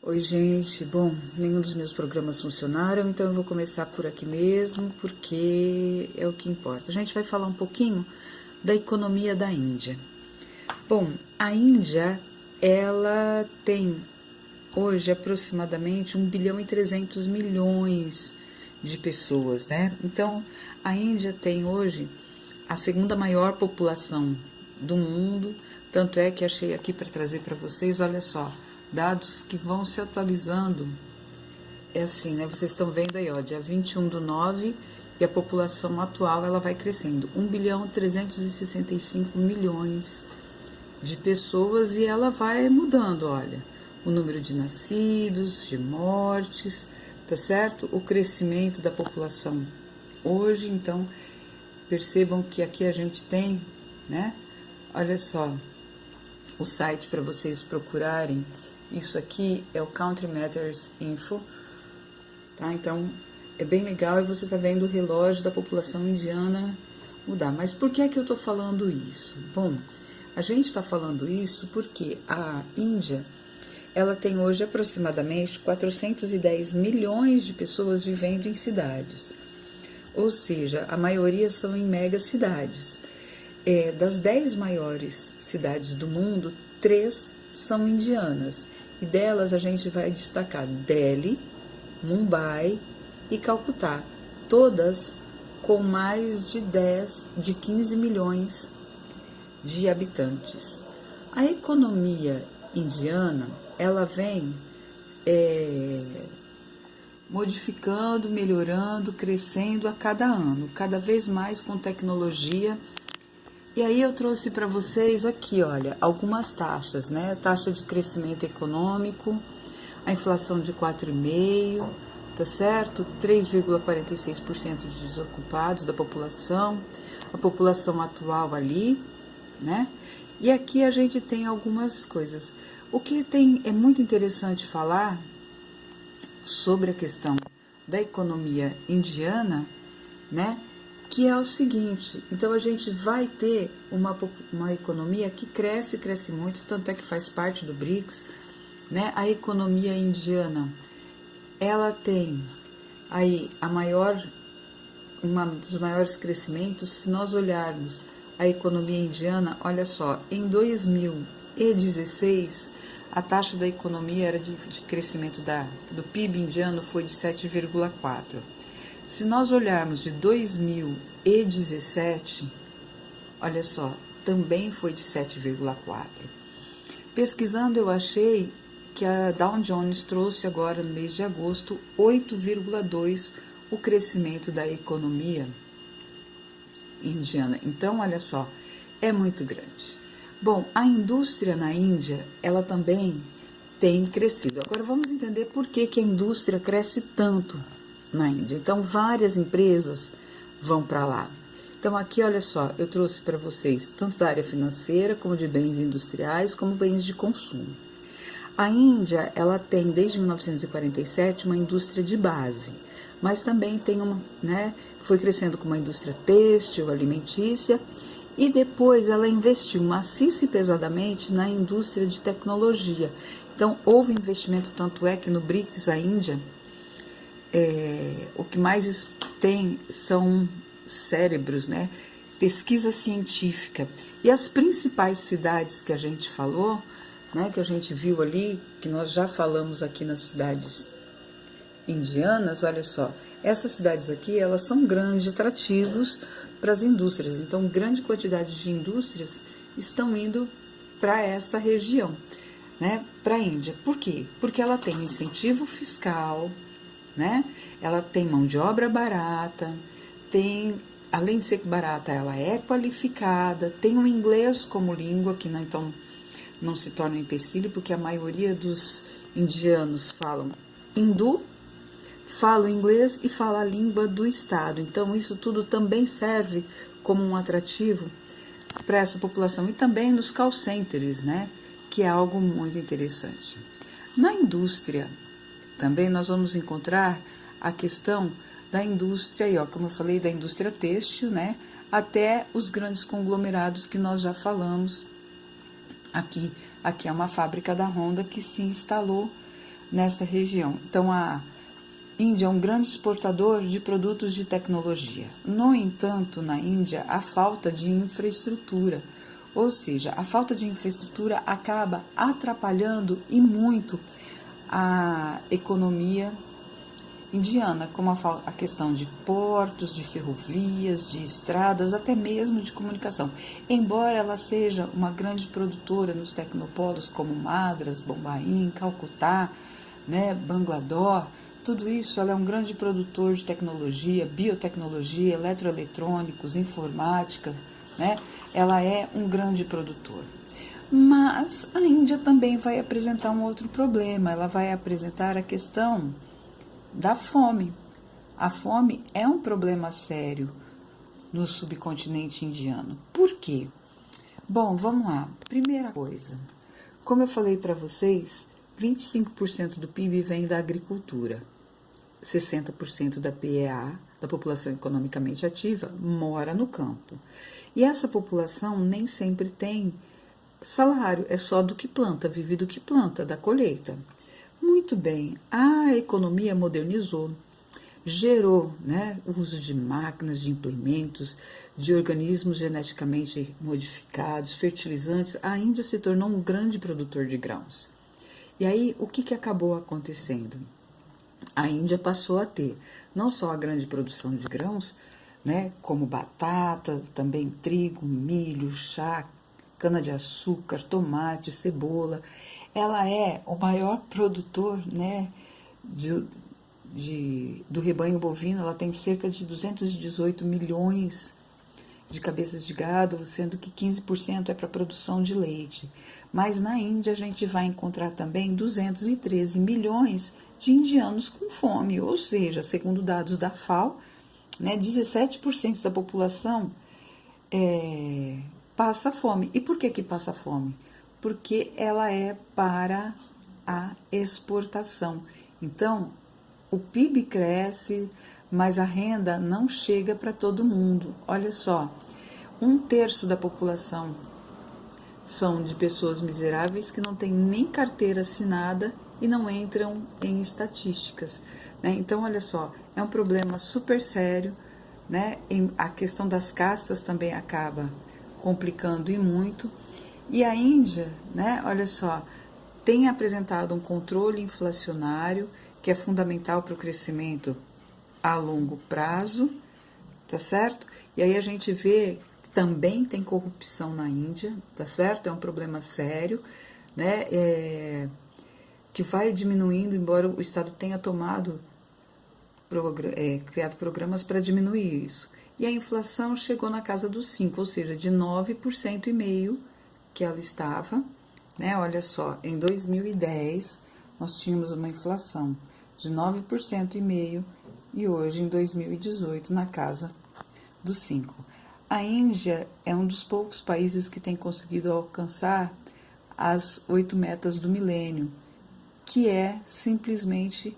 Oi, gente. Bom, nenhum dos meus programas funcionaram, então eu vou começar por aqui mesmo, porque é o que importa. A gente vai falar um pouquinho da economia da Índia. Bom, a Índia, ela tem hoje aproximadamente 1,3 bilhão de pessoas, né? Então, a Índia tem hoje a segunda maior população do mundo, tanto é que achei aqui para trazer para vocês, olha só, dados que vão se atualizando, é assim, né? Vocês estão vendo aí, ó, dia 21/9, e a população atual, ela vai crescendo, 1,365 bilhões de pessoas, e ela vai mudando, olha, o número de nascidos, de mortes, tá certo? O crescimento da população hoje, então, percebam que aqui a gente tem, né? Olha só, o site para vocês procurarem. Isso aqui é o Country Matters Info, tá? Então, é bem legal e você tá vendo o relógio da população indiana mudar. Mas por que é que eu tô falando isso? Bom, a gente tá falando isso porque a Índia, ela tem hoje aproximadamente 410 milhões de pessoas vivendo em cidades. Ou seja, a maioria são em megacidades. Das 10 maiores cidades do mundo, 3 são indianas. E delas a gente vai destacar Delhi, Mumbai e Calcutá. Todas com mais de 15 milhões de habitantes. A economia indiana, ela vem modificando, melhorando, crescendo a cada ano, cada vez mais com tecnologia. E aí eu trouxe para vocês aqui, olha, algumas taxas, né? Taxa de crescimento econômico, a inflação de 4,5%, tá certo? 3,46% de desocupados da população, a população atual ali, né? E aqui a gente tem algumas coisas. O que é muito interessante falar sobre a questão da economia indiana, né? Que é o seguinte, então a gente vai ter uma economia que cresce muito, tanto é que faz parte do BRICS, né? A economia indiana, ela tem aí uma dos maiores crescimentos. Se nós olharmos a economia indiana, olha só, em 2016, a taxa da economia era de crescimento do PIB indiano foi de 7,4%. Se nós olharmos de 2017, olha só, também foi de 7,4%. Pesquisando, eu achei que a Dow Jones trouxe agora no mês de agosto 8,2% o crescimento da economia indiana. Então, olha só, é muito grande. Bom, a indústria na Índia, ela também tem crescido. Agora vamos entender por que a indústria cresce tanto na Índia. Então, várias empresas vão para lá. Então, aqui, olha só, eu trouxe para vocês tanto da área financeira, como de bens industriais, como bens de consumo. A Índia, ela tem, desde 1947, uma indústria de base, mas também tem foi crescendo com uma indústria têxtil, alimentícia, e depois ela investiu maciço e pesadamente na indústria de tecnologia. Então, houve investimento, tanto é que no BRICS, a Índia, o que mais tem são cérebros, né? Pesquisa científica. E as principais cidades que a gente falou, né, que a gente viu ali, que nós já falamos aqui nas cidades indianas, olha só, essas cidades aqui, elas são grandes atrativos para as indústrias. Então, grande quantidade de indústrias estão indo para esta região, né, para a Índia. Por quê? Porque ela tem incentivo fiscal, né? Ela tem mão de obra barata, além de ser barata, ela é qualificada, tem o inglês como língua, que então não se torna um empecilho, porque a maioria dos indianos falam hindu, falam inglês e falam a língua do estado. Então, isso tudo também serve como um atrativo para essa população. E também nos call centers, né? Que é algo muito interessante. Na indústria, também nós vamos encontrar a questão da indústria, aí, ó, como eu falei, da indústria têxtil, né, até os grandes conglomerados que nós já falamos aqui. Aqui é uma fábrica da Honda que se instalou nessa região. Então, a Índia é um grande exportador de produtos de tecnologia. No entanto, na Índia, há falta de infraestrutura, ou seja, a falta de infraestrutura acaba atrapalhando e muito a economia indiana, como a questão de portos, de ferrovias, de estradas, até mesmo de comunicação. Embora ela seja uma grande produtora nos tecnopolos como Madras, Bombaim, Calcutá, né, Bangalore, tudo isso, ela é um grande produtor de tecnologia, biotecnologia, eletroeletrônicos, informática, né? Ela é um grande produtor. Mas a Índia também vai apresentar um outro problema, ela vai apresentar a questão da fome. A fome é um problema sério no subcontinente indiano. Por quê? Bom, vamos lá. Primeira coisa, como eu falei para vocês, 25% do PIB vem da agricultura. 60% da PEA, da população economicamente ativa, mora no campo. E essa população nem sempre tem salário, é só do que planta, vive do que planta, da colheita. Muito bem, a economia modernizou, gerou, né, o uso de máquinas, de implementos, de organismos geneticamente modificados, fertilizantes. A Índia se tornou um grande produtor de grãos. E aí, o que acabou acontecendo? A Índia passou a ter não só a grande produção de grãos, né, como batata, também trigo, milho, chá, cana-de-açúcar, tomate, cebola. Ela é o maior produtor, né, do rebanho bovino. Ela tem cerca de 218 milhões de cabeças de gado, sendo que 15% é para produção de leite. Mas na Índia a gente vai encontrar também 213 milhões de indianos com fome, ou seja, segundo dados da FAO, né, 17% da população passa fome. E por que passa fome? Porque ela é para a exportação. Então, o PIB cresce, mas a renda não chega para todo mundo. Olha só, 1/3 da população são de pessoas miseráveis que não têm nem carteira assinada e não entram em estatísticas, né? Então, olha só, é um problema super sério, né? A questão das castas também acaba complicando e muito. E a Índia, né, olha só, tem apresentado um controle inflacionário que é fundamental para o crescimento a longo prazo, tá certo? E aí a gente vê que também tem corrupção na Índia, tá certo? É um problema sério, né? Que vai diminuindo, embora o Estado tenha criado programas para diminuir isso. E a inflação chegou na casa dos 5%, ou seja, de 9,5% que ela estava, né? Olha só, em 2010 nós tínhamos uma inflação de 9,5% e hoje, em 2018, na casa dos 5%. A Índia é um dos poucos países que tem conseguido alcançar as 8 metas do milênio, que é simplesmente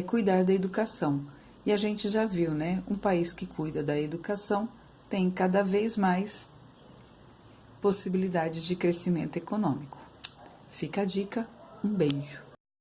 cuidar da educação. E a gente já viu, né? Um país que cuida da educação tem cada vez mais possibilidades de crescimento econômico. Fica a dica, um beijo.